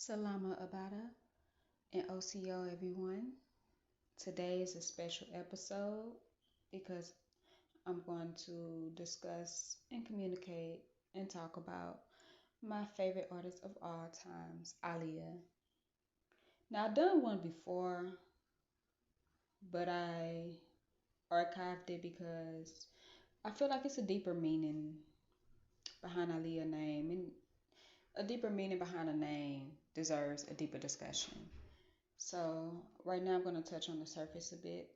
Salama Abada and OCO everyone. Today is a special episode because I'm going to discuss and communicate and talk about my favorite artist of all times, Aaliyah. Now I've done one before, but I archived it because I feel like it's a deeper meaning behind Aaliyah's name, and a deeper meaning behind a name deserves a deeper discussion. So right now I'm going to touch on the surface a bit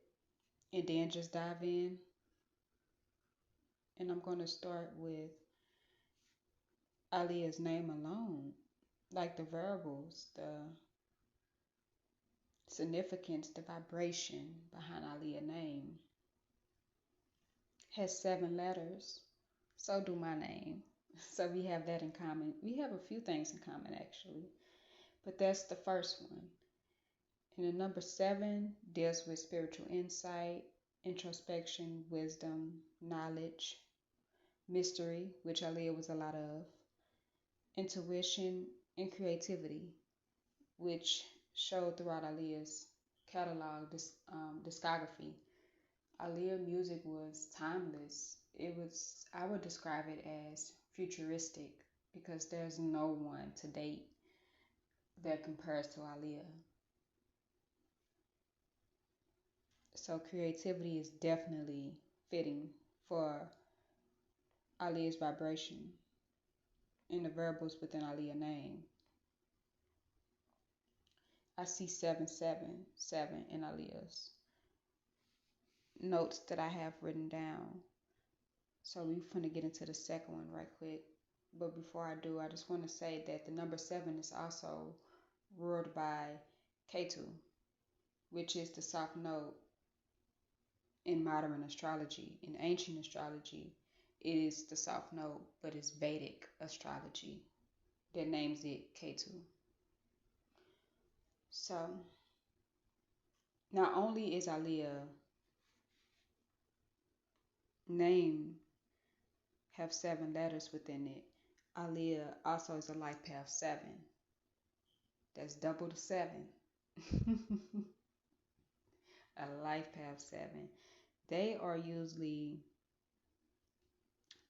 and then just dive in. And I'm going to start with Aaliyah's name alone, like the variables, the significance, the vibration behind Aaliyah's name has 7 letters. So do my name. So we have that in common. We have a few things in common actually, but that's the first one. And the number 7 deals with spiritual insight, introspection, wisdom, knowledge, mystery, which Aaliyah was a lot of, intuition, and creativity, which showed throughout Aaliyah's discography. Aaliyah music was timeless. I would describe it as futuristic because there's no one to date that compares to Aaliyah. So creativity is definitely fitting for Aaliyah's vibration and the variables within Aaliyah's name. I see 777 in Aaliyah's notes that I have written down. So we're going to get into the second one right quick. But before I do, I just want to say that the number 7 is also ruled by Ketu, which is the south node in modern astrology. In ancient astrology, it is the south node, but it's Vedic astrology that names it Ketu. So, not only is Aaliyah name have 7 letters within it, Aaliyah also is a life path 7. That's double the 7. A life path 7. They are usually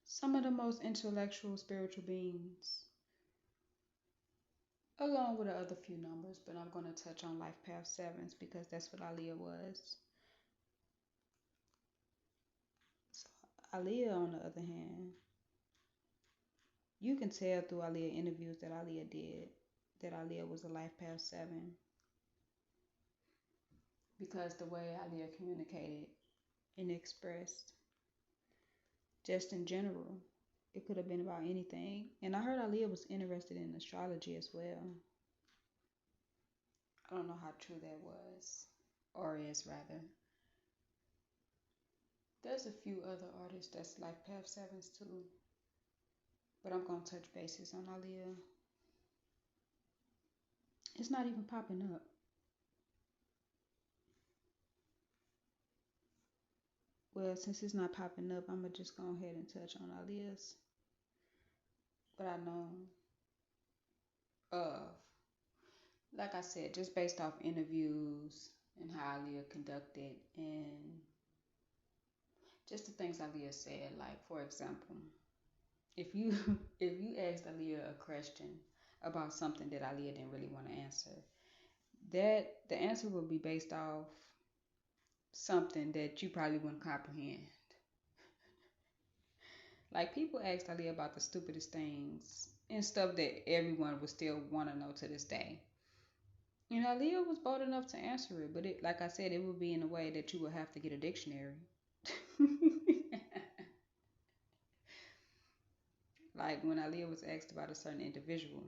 some of the most intellectual spiritual beings, along with the other few numbers, but I'm going to touch on life path 7s because that's what Aaliyah was. So Aaliyah, on the other hand, you can tell through Aaliyah interviews that Aaliyah did that Aaliyah was a life path 7 because the way Aaliyah communicated and expressed, just in general, it could have been about anything. And I heard Aaliyah was interested in astrology as well. I don't know how true that was, or is rather. There's a few other artists that's life path 7s too, but I'm gonna touch bases on Aaliyah. It's not even popping up. Well, since it's not popping up, I'm gonna just go ahead and touch on Aaliyah's. But I know of, like I said, just based off interviews and how Aaliyah conducted and just the things Aaliyah said. Like, for example, if you if you asked Aaliyah a question about something that Aaliyah didn't really want to answer, that the answer would be based off something that you probably wouldn't comprehend. Like, people asked Aaliyah about the stupidest things and stuff that everyone would still want to know to this day. And Aaliyah was bold enough to answer it, but it, like I said, it would be in a way that you would have to get a dictionary. Like when Aaliyah was asked about a certain individual,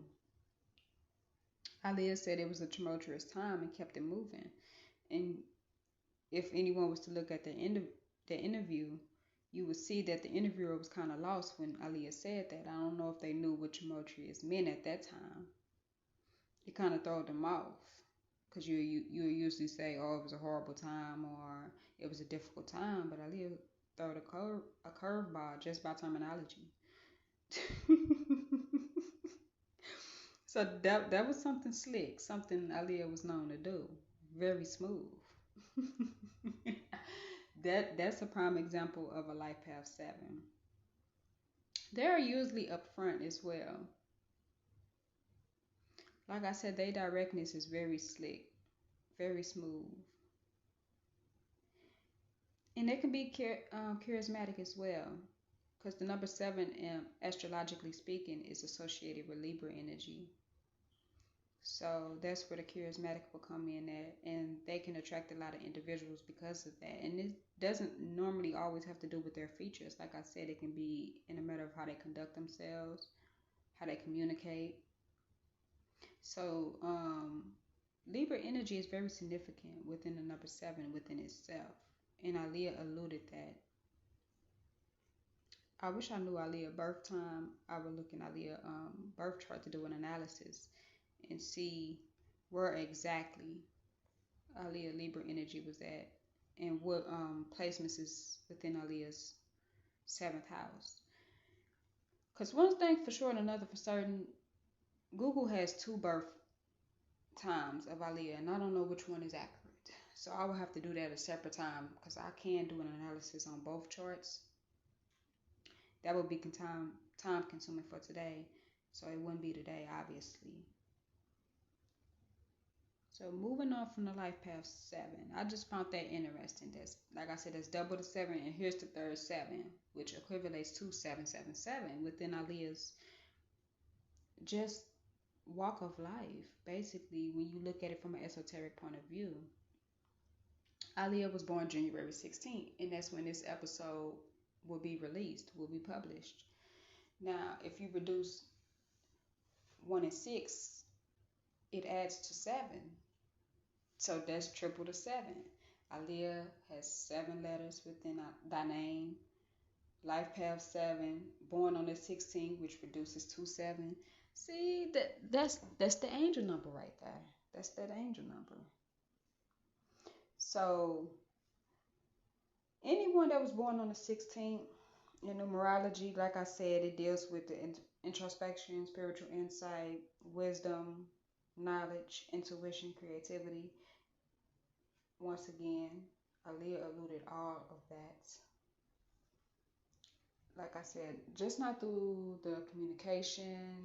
Aaliyah said it was a tumultuous time and kept it moving. And if anyone was to look at the interview, you would see that the interviewer was kind of lost when Aaliyah said that. I don't know if they knew what tumultuous meant at that time. It kind of threw them off because you usually say, "Oh, it was a horrible time" or "It was a difficult time," but Aaliyah threw a curveball just by terminology. So that was something slick, something Aaliyah was known to do. Very smooth. That's a prime example of a life path 7. They are usually upfront as well. Like I said, their directness is very slick, very smooth. And they can be charismatic as well. Because the number 7, astrologically speaking, is associated with Libra energy. So that's where the charismatic will come in at, and they can attract a lot of individuals because of that. And it doesn't normally always have to do with their features. Like I said, it can be in a matter of how they conduct themselves, how they communicate. So Libra energy is very significant within the number 7 within itself. And Aaliyah alluded that. I wish I knew Aaliyah birth time. I would look in Aaliyah birth chart to do an analysis and see where exactly Aaliyah Libra energy was at and what placements is within Aaliyah's 7th house. Because one thing for sure and another for certain, Google has 2 birth times of Aaliyah, and I don't know which one is accurate. So I will have to do that at a separate time because I can do an analysis on both charts. That would be time consuming for today, so it wouldn't be today, obviously. So moving on from the life path 7, I just found that interesting. That's, like I said, that's double the 7, and here's the third 7, which equivalates to 777 within Aaliyah's just walk of life. Basically, when you look at it from an esoteric point of view, Aaliyah was born January 16th, and that's when this episode will be released, will be published. Now, if you reduce 1 and 6, it adds to 7. So that's triple the 7. Aaliyah has 7 letters within thy name. Life path 7, born on the 16th, which reduces to 7. See, that's the angel number right there. That's that angel number. So anyone that was born on the 16th, in numerology, like I said, it deals with the introspection, spiritual insight, wisdom, knowledge, intuition, creativity. Once again, Aaliyah alluded all of that. Like I said, just not through the communication,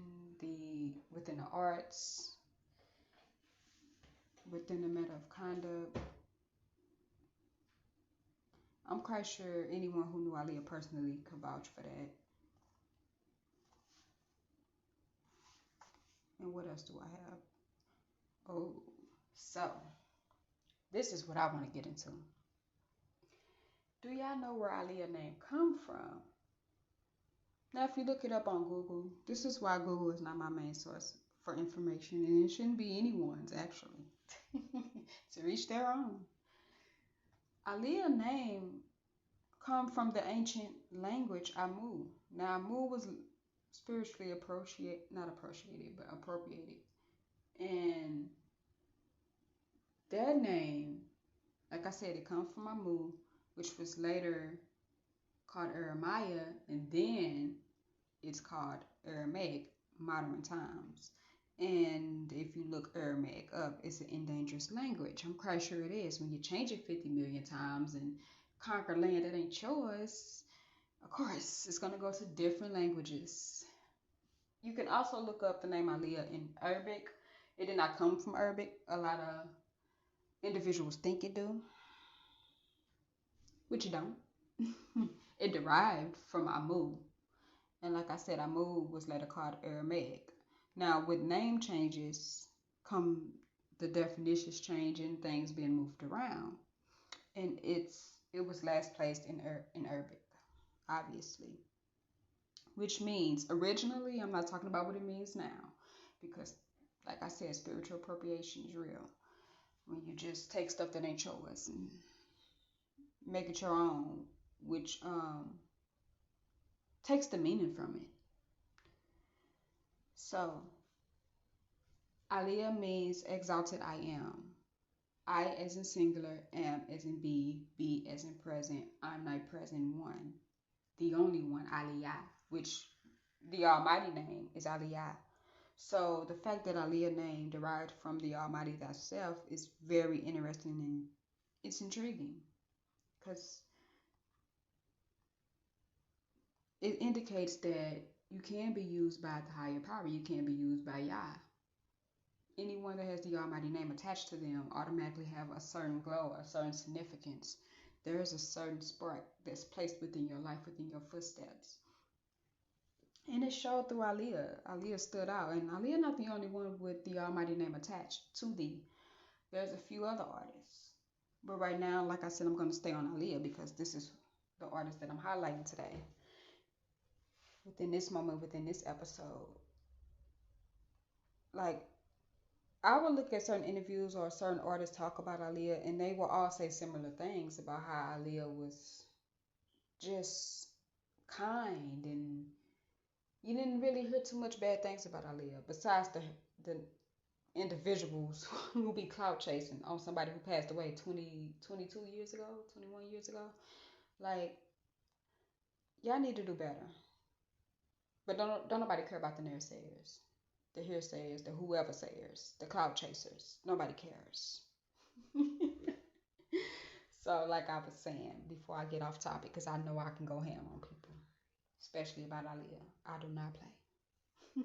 within the arts, within the matter of conduct. I'm quite sure anyone who knew Aaliyah personally could vouch for that. And what else do I have? Oh, so this is what I want to get into. Do y'all know where Aaliyah name come from? Now, if you look it up on Google, this is why Google is not my main source for information, and it shouldn't be anyone's actually, to each their own. Aaliyah name come from the ancient language Amu. Now, Amu was spiritually appropriated, and that name, like I said, it comes from Amu, which was later called Aramaic, and then it's called Aramaic modern times. And if you look Aramaic up, it's an endangered language. I'm quite sure it is. When you change it 50 million times and conquer land that ain't yours, of course, it's going to go to different languages. You can also look up the name Aaliyah in Arabic. It did not come from Arabic. A lot of individuals think it do, which it don't. It derived from Amu. And like I said, Amu was later called Aramaic. Now, with name changes come the definitions changing, things being moved around. And it was last placed in Arabic, obviously. Which means, originally, I'm not talking about what it means now. Because, like I said, spiritual appropriation is real. When you just take stuff that ain't yours and make it your own, which takes the meaning from it. So, Aaliyah means exalted I am. I as in singular, am as in be as in present, omnipresent one. The only one, Aaliyah, which the almighty name is Aaliyah. So the fact that Aaliyah name derived from the Almighty thyself is very interesting and it's intriguing because it indicates that you can be used by the higher power. You can be used by Yah. Anyone that has the Almighty name attached to them automatically have a certain glow, a certain significance. There is a certain spark that's placed within your life, within your footsteps. And it showed through Aaliyah. Aaliyah stood out. And Aaliyah not the only one with the Almighty name attached to thee. There's a few other artists. But right now, like I said, I'm going to stay on Aaliyah because this is the artist that I'm highlighting today. Within this moment, within this episode. Like, I would look at certain interviews or certain artists talk about Aaliyah, and they will all say similar things about how Aaliyah was just kind, and you didn't really hear too much bad things about Aaliyah, besides the individuals who be clout chasing on somebody who passed away 22 years ago, 21 years ago. Like, y'all need to do better. But don't nobody care about the naysayers, the hearsayers, the whoever sayers, the clout chasers. Nobody cares. So, like I was saying before I get off topic, because I know I can go ham on people, especially about Aaliyah. I do not play.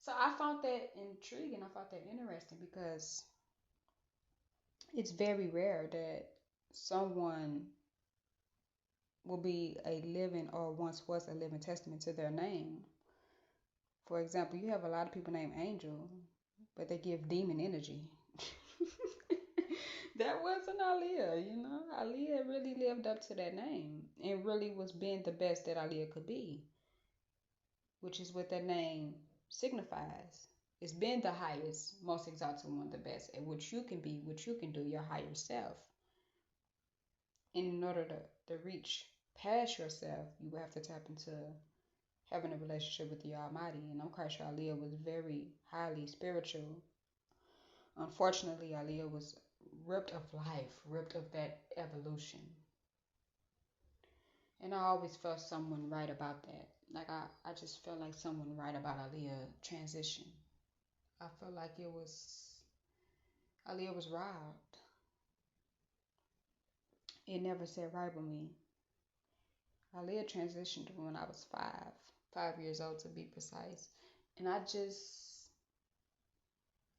So I found that intriguing. I found that interesting because it's very rare that someone will be a living or once was a living testament to their name. For example, you have a lot of people named Angel, but they give demon energy. That wasn't Aaliyah, you know. Aaliyah really lived up to that name and really was being the best that Aaliyah could be, which is what that name signifies. It's been the highest, most exalted one, the best at which you can be, which you can do, your higher self. And in order to reach past yourself, you will have to tap into having a relationship with the Almighty. And I'm quite sure Aaliyah was very highly spiritual. Unfortunately, Aaliyah was ripped of life, ripped of that evolution. And I always felt someone right about that. Like I just felt like someone right about Aaliyah transition. I felt like Aaliyah was robbed. It never sat right with me. Aaliyah transitioned when I was 5 years old to be precise. And I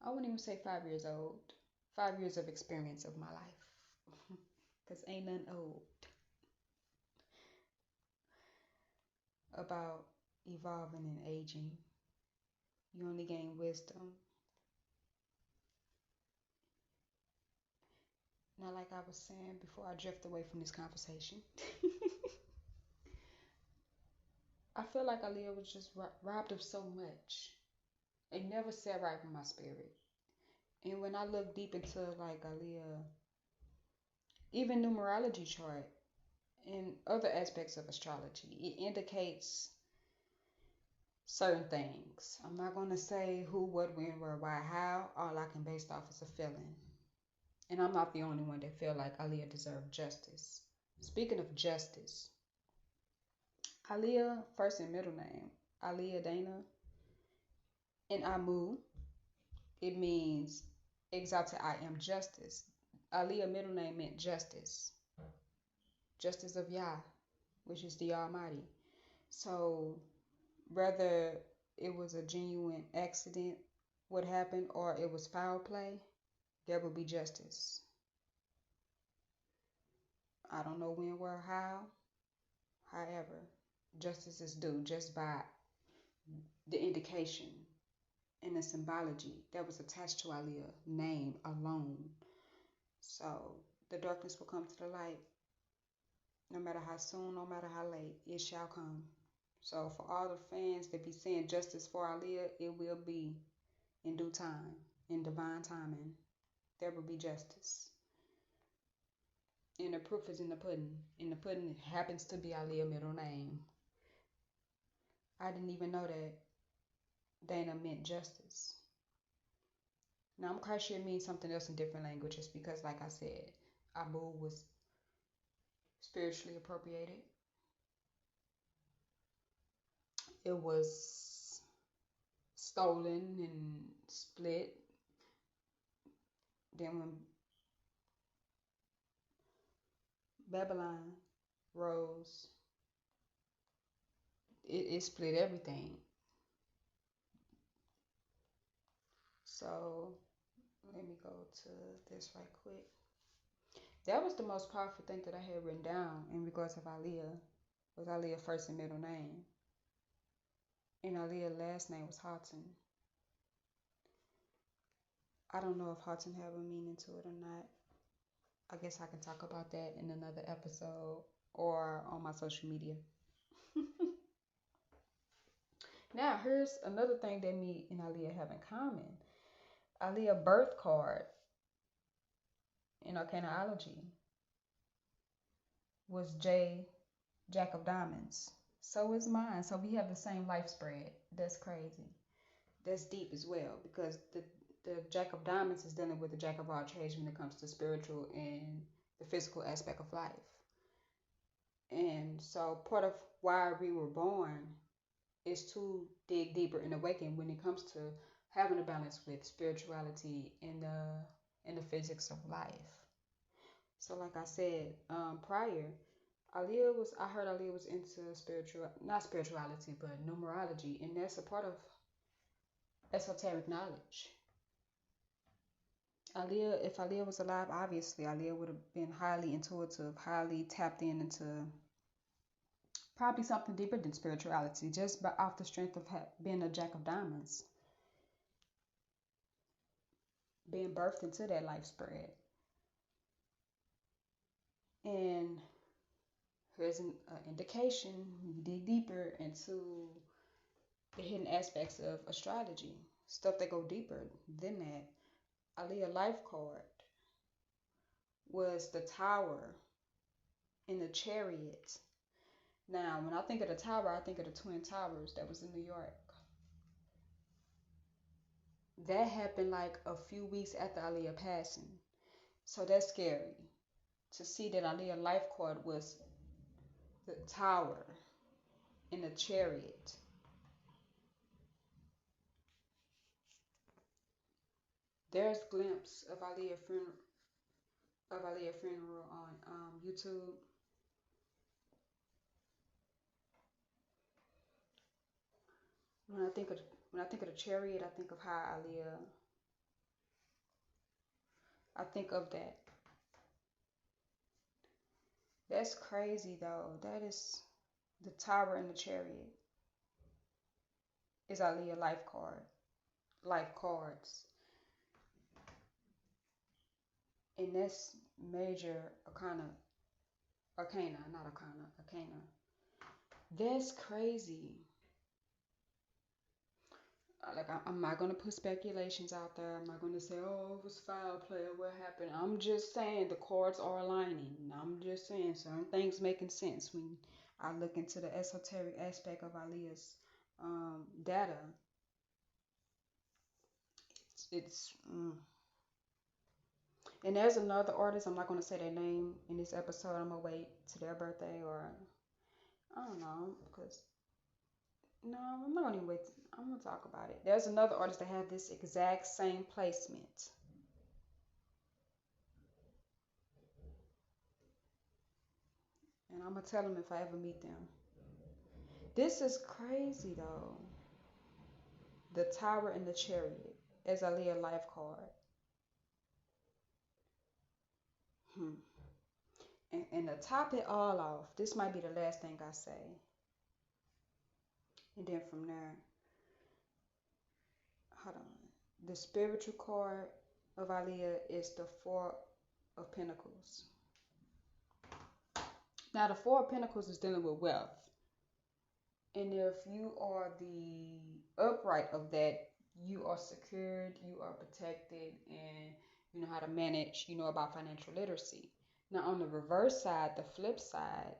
wouldn't even say 5 years old. 5 years of experience of my life. Because ain't nothing old about evolving and aging. You only gain wisdom. Now, like I was saying before I drift away from this conversation, I feel like Aaliyah was just robbed of so much. It never sat right with my spirit. And when I look deep into like Aaliyah, even numerology chart and other aspects of astrology, it indicates certain things. I'm not going to say who, what, when, where, why, how. All I can base off is a feeling. And I'm not the only one that feel like Aaliyah deserved justice. Speaking of justice, Aaliyah, first and middle name, Aaliyah Dana, and Amu, it means exalted I am justice. Aaliyah middle name meant justice. Justice of Yah, which is the Almighty. So whether it was a genuine accident, what happened, or it was foul play, there will be justice. I don't know when, where, how. However, justice is due just by the indication and the symbology that was attached to Aaliyah's name alone. So the darkness will come to the light. No matter how soon, no matter how late, it shall come. So for all the fans that be saying justice for Aaliyah, it will be in due time, in divine timing. There will be justice. And the proof is in the pudding. And the pudding happens to be Aaliyah's middle name. I didn't even know that Dana meant justice. Now I'm quite sure it means something else in different languages because, like I said, Abu was spiritually appropriated. It was stolen and split. Then when Babylon rose, it split everything. So let me go to this right quick. That was the most powerful thing that I had written down in regards of Aaliyah. Was Aaliyah's first and middle name. And Aaliyah's last name was Houghton. I don't know if Houghton have a meaning to it or not. I guess I can talk about that in another episode or on my social media. Now, here's another thing that me and Aaliyah have in common. Aaliyah's birth card in Arcanology was Jack of Diamonds. So is mine. So we have the same life spread. That's crazy. That's deep as well because the Jack of Diamonds is dealing with the Jack of all trades when it comes to spiritual and the physical aspect of life. And so part of why we were born is to dig deeper and awaken when it comes to having a balance with spirituality and the physics of life. So like I said prior, I heard Aaliyah was into not spirituality, but numerology, and that's a part of esoteric knowledge. If Aaliyah was alive, obviously Aaliyah would have been highly intuitive, highly tapped into probably something deeper than spirituality, just by off the strength of being a Jack of Diamonds, being birthed into that life spread. And here's an indication when you dig deeper into the hidden aspects of astrology, stuff that go deeper than that. Aaliyah life card was the tower in the chariot. Now, when I think of the tower, I think of the Twin Towers that was in New York. That happened like a few weeks after Aaliyah passing. So that's scary to see that Aaliyah life card was the tower in the chariot. There's glimpse of Aaliyah funeral on YouTube. When I think of the chariot, I think of how Aaliyah. I think of that. That's crazy though. That is the tower in the chariot. Is Aaliyah life cards, and that's major arcana. That's crazy. Like I'm not gonna put speculations out there. I'm not gonna say, oh, it was foul play. What happened? I'm just saying the cards are aligning. I'm just saying certain things making sense when I look into the esoteric aspect of Aaliyah's data. It's And there's another artist. I'm not gonna say their name in this episode. I'm gonna wait to their birthday or I don't know because no, I'm not gonna even wait. I'm gonna talk about it. There's another artist that had this exact same placement. And I'm gonna tell them if I ever meet them. This is crazy though. The Tower and the Chariot as Aaliyah life card. Hmm. And to top it all off, this might be the last thing I say. And then from there, hold on. The spiritual card of Aaliyah is the Four of Pentacles. Now, the Four of Pentacles is dealing with wealth. And if you are the upright of that, you are secured, you are protected, and you know how to manage, you know about financial literacy. Now, on the reverse side, the flip side,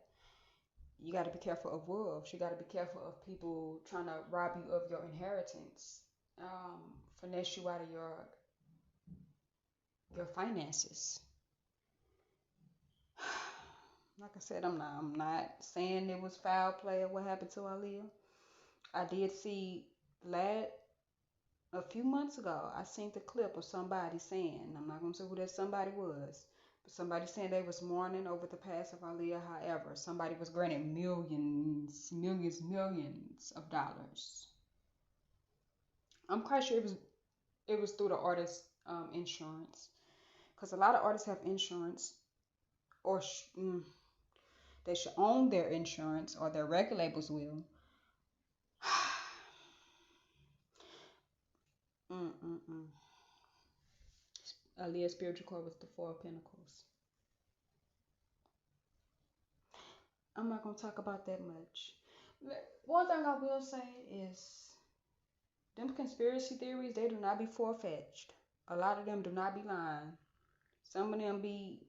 you got to be careful of wolves. You got to be careful of people trying to rob you of your inheritance, finesse you out of your finances. Like I said, I'm not saying it was foul play or what happened to Aaliyah. I did see a few months ago, I seen the clip of somebody saying, I'm not gonna say who that somebody was, but somebody saying they was mourning over the pass of Aaliyah. However, somebody was granted millions of dollars. I'm quite sure it was through the artist insurance, because a lot of artists have insurance, or they should own their insurance, or their record labels will. Mm-mm-mm. Aaliyah's spiritual core was the Four of Pentacles. I'm not gonna talk about that much. One thing I will say is, them conspiracy theories, they do not be far-fetched. A lot of them do not be lying. Some of them be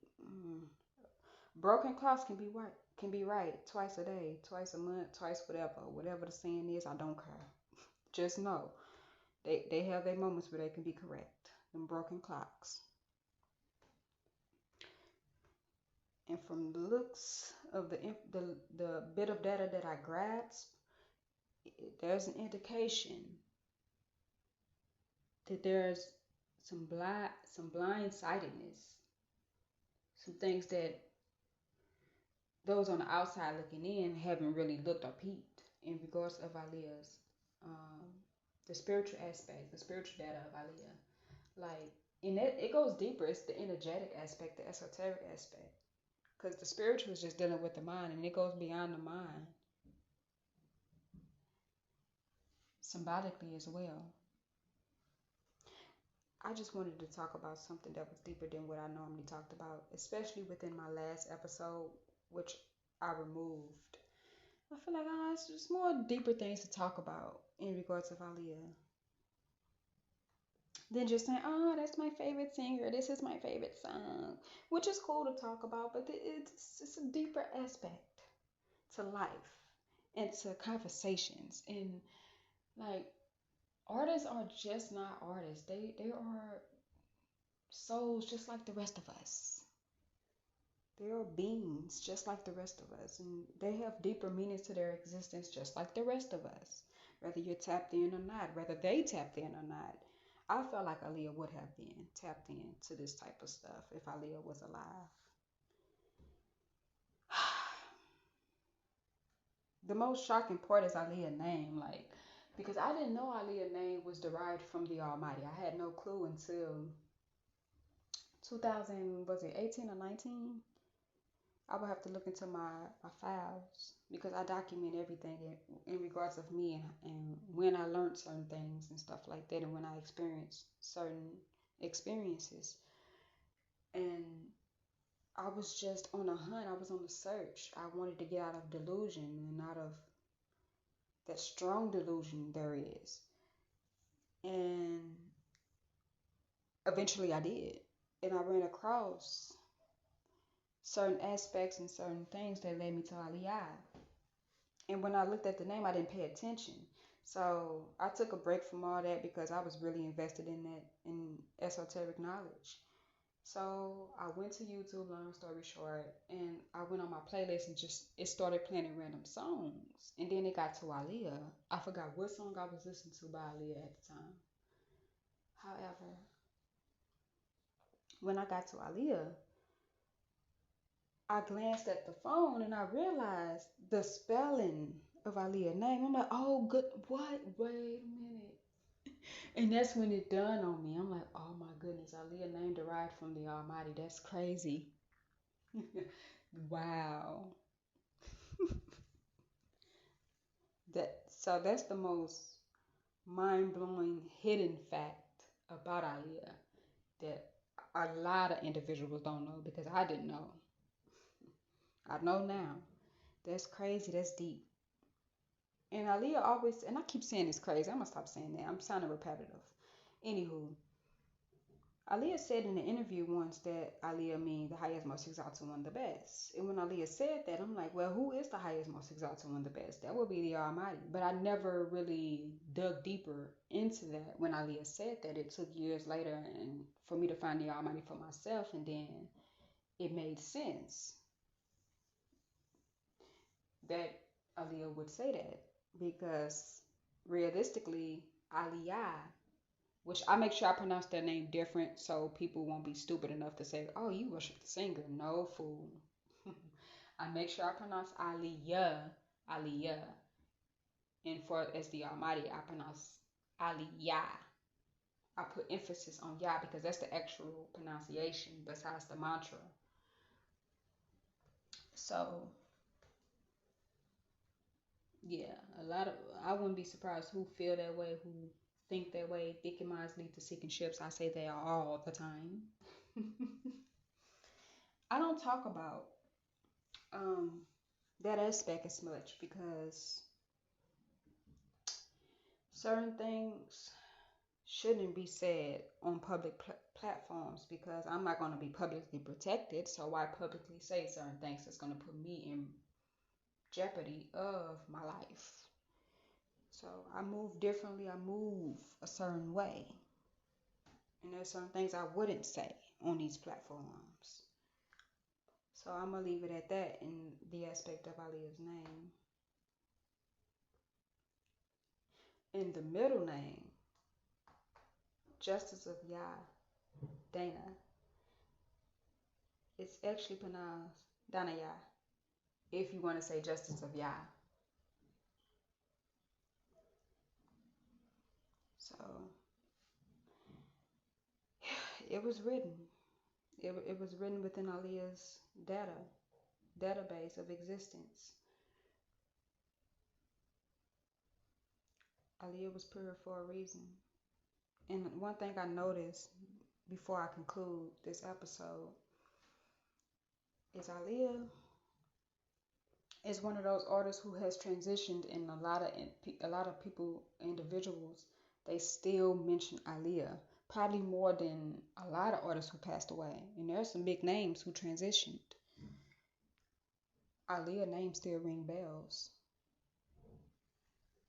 broken clocks can be right twice a day, twice a month, twice whatever the saying is. I don't care. Just know they have their moments where they can be correct. Them broken clocks. And from the looks of the bit of data that I grasped, there's an indication that there's some blindsidedness, some things that those on the outside looking in haven't really looked or peeped in regards of Aaliyah's um, the spiritual aspect, the spiritual data of Aaliyah. Like, and it goes deeper. It's the energetic aspect, the esoteric aspect, because the spiritual is just dealing with the mind, and it goes beyond the mind symbolically as well. I just wanted to talk about something that was deeper than what I normally talked about, especially within my last episode, which I removed. I feel like it's just more deeper things to talk about in regards of Aaliyah than just saying, "Oh, that's my favorite singer. This is my favorite song," which is cool to talk about, but it's a deeper aspect to life and to conversations. And like, artists are just not artists. They are souls just like the rest of us. They are beings just like the rest of us, and they have deeper meanings to their existence just like the rest of us. Whether you're tapped in or not, whether they tapped in or not. I felt like Aaliyah would have been tapped into this type of stuff if Aaliyah was alive. The most shocking part is Aaliyah's name, like, because I didn't know Aaliyah's name was derived from the Almighty. I had no clue until 2000, was it 18 or 19? I would have to look into my files because I document everything in regards of me, and when I learned certain things and stuff like that, and when I experienced certain experiences. And I was just on a hunt. I was on the search. I wanted to get out of delusion and out of that strong delusion there is. And eventually I did. And I ran across certain aspects and certain things that led me to Aaliyah. And when I looked at the name, I didn't pay attention. So I took a break from all that because I was really invested in that, in esoteric knowledge. So I went to YouTube, long story short, and I went on my playlist and just it started playing random songs. And then it got to Aaliyah. I forgot what song I was listening to by Aaliyah at the time. However, when I got to Aaliyah, I glanced at the phone and I realized the spelling of Aaliyah's name. I'm like, oh, good. What? Wait a minute. And that's when it dawned on me. I'm like, oh my goodness, Aaliyah's name derived from the Almighty. That's crazy. Wow. That's the most mind-blowing hidden fact about Aaliyah that a lot of individuals don't know because I didn't know. I know now. That's crazy. That's deep. And Aaliyah always, and I keep saying it's crazy. I'm gonna stop saying that. I'm sounding repetitive. Anywho, Aaliyah said in an interview once that Aaliyah means the highest, most exalted one, the best. And when Aaliyah said that, I'm like, well, who is the highest, most exalted one, the best? That would be the Almighty. But I never really dug deeper into that. When Aaliyah said that, it took years later and for me to find the Almighty for myself, and then it made sense that Aaliyah would say that because realistically, Aliyah which I make sure I pronounce their name different so people won't be stupid enough to say, "Oh, you worship the singer." No, fool. I make sure I pronounce Aaliyah, Aaliyah, and for as the Almighty, I pronounce Aaliyah. I put emphasis on Yah because that's the actual pronunciation besides the mantra. So yeah, a lot of I wouldn't be surprised who feel that way, who think that way. Thinking minds lead to sinking ships. I say they are all the time. I don't talk about um, that aspect as much because certain things shouldn't be said on public platforms because I'm not going to be publicly protected. So why publicly say certain things that's going to put me in jeopardy of my life? So I move differently. I move a certain way. And there's some things I wouldn't say on these platforms. So I'm going to leave it at that in the aspect of Aaliyah's name. In the middle name, Justice of Yah, Dana, it's actually pronounced Danaya, if you want to say Justice of Yah. So it was written. It was written within Aaliyah's database of existence. Aaliyah was pure for a reason. And one thing I noticed before I conclude this episode is Aaliyah is one of those artists who has transitioned, and a lot of people, individuals, they still mention Aaliyah, probably more than a lot of artists who passed away. And there's some big names who transitioned. Aaliyah name still ring bells,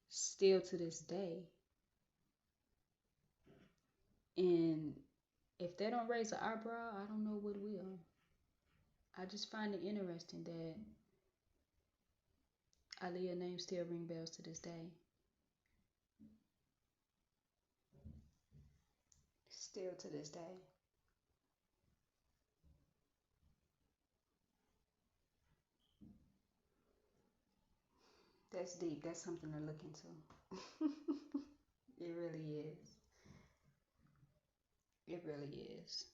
still to this day. And if they don't raise an eyebrow, I don't know what will. I just find it interesting that Aaliyah name still ring bells to this day. Still to this day. That's deep. That's something to look into. It really is. It really is.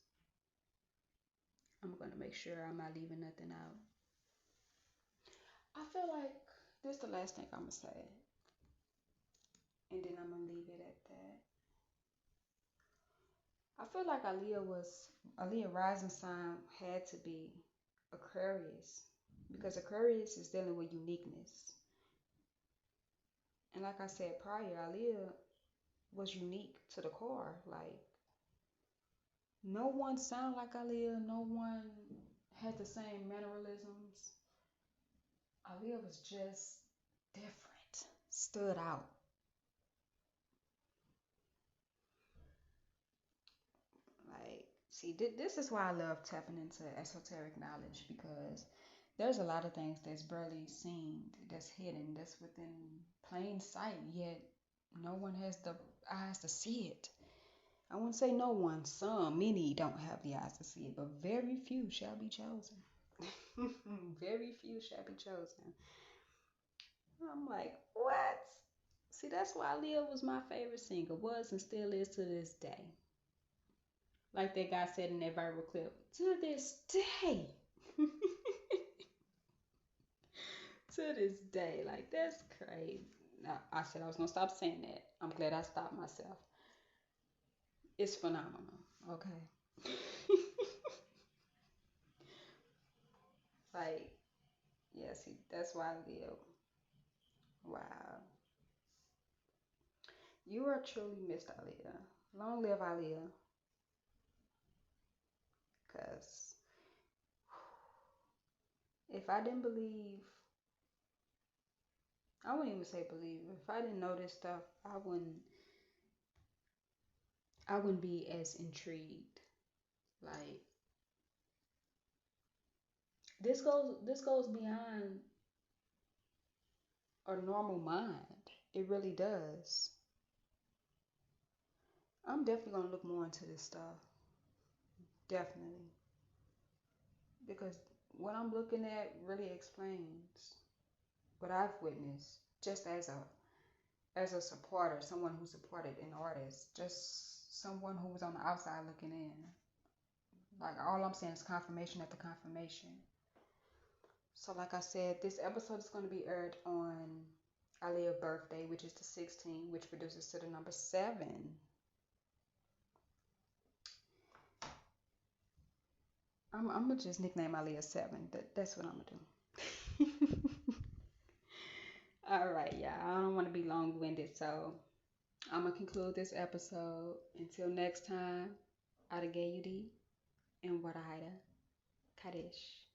I'm going to make sure I'm not leaving nothing out. I feel like this is the last thing I'm going to say. And then I'm going to leave it at that. I feel like Aaliyah rising sign had to be Aquarius. Because Aquarius is dealing with uniqueness. And like I said prior, Aaliyah was unique to the core. Like, no one sounded like Aaliyah. No one had the same mannerisms. Aaliyah was just different, stood out. Like, see, this is why I love tapping into esoteric knowledge because there's a lot of things that's barely seen, that's hidden, that's within plain sight, yet no one has the eyes to see it. I wouldn't say no one, many don't have the eyes to see it, but very few shall be chosen. Very few shall be chosen. I'm like, what? See, that's why Aaliyah was my favorite singer, was and still is to this day. Like that guy said in that viral clip, to this day. To this day. Like, that's crazy. Now, I said I was going to stop saying that. I'm glad I stopped myself. It's phenomenal. Okay. Like, yeah, see, that's why Aaliyah. Wow. You are truly missed, Aaliyah. Long live Aaliyah. Because if I didn't believe, I wouldn't even say believe. If I didn't know this stuff, I wouldn't be as intrigued. Like, this goes beyond a normal mind. It really does. I'm definitely gonna look more into this stuff. Definitely. Because what I'm looking at really explains what I've witnessed just as a supporter, someone who supported an artist, just someone who was on the outside looking in. Like all I'm saying is confirmation after confirmation. So like I said, this episode is going to be aired on Aaliyah's birthday, which is the 16th, which produces to the number 7. I'm gonna just nickname Aaliyah 7. That's what I'm gonna do. All right, yeah. I don't want to be long-winded, so I'm gonna conclude this episode. Until next time, Ada Gayudi and Wadaida Kadesh.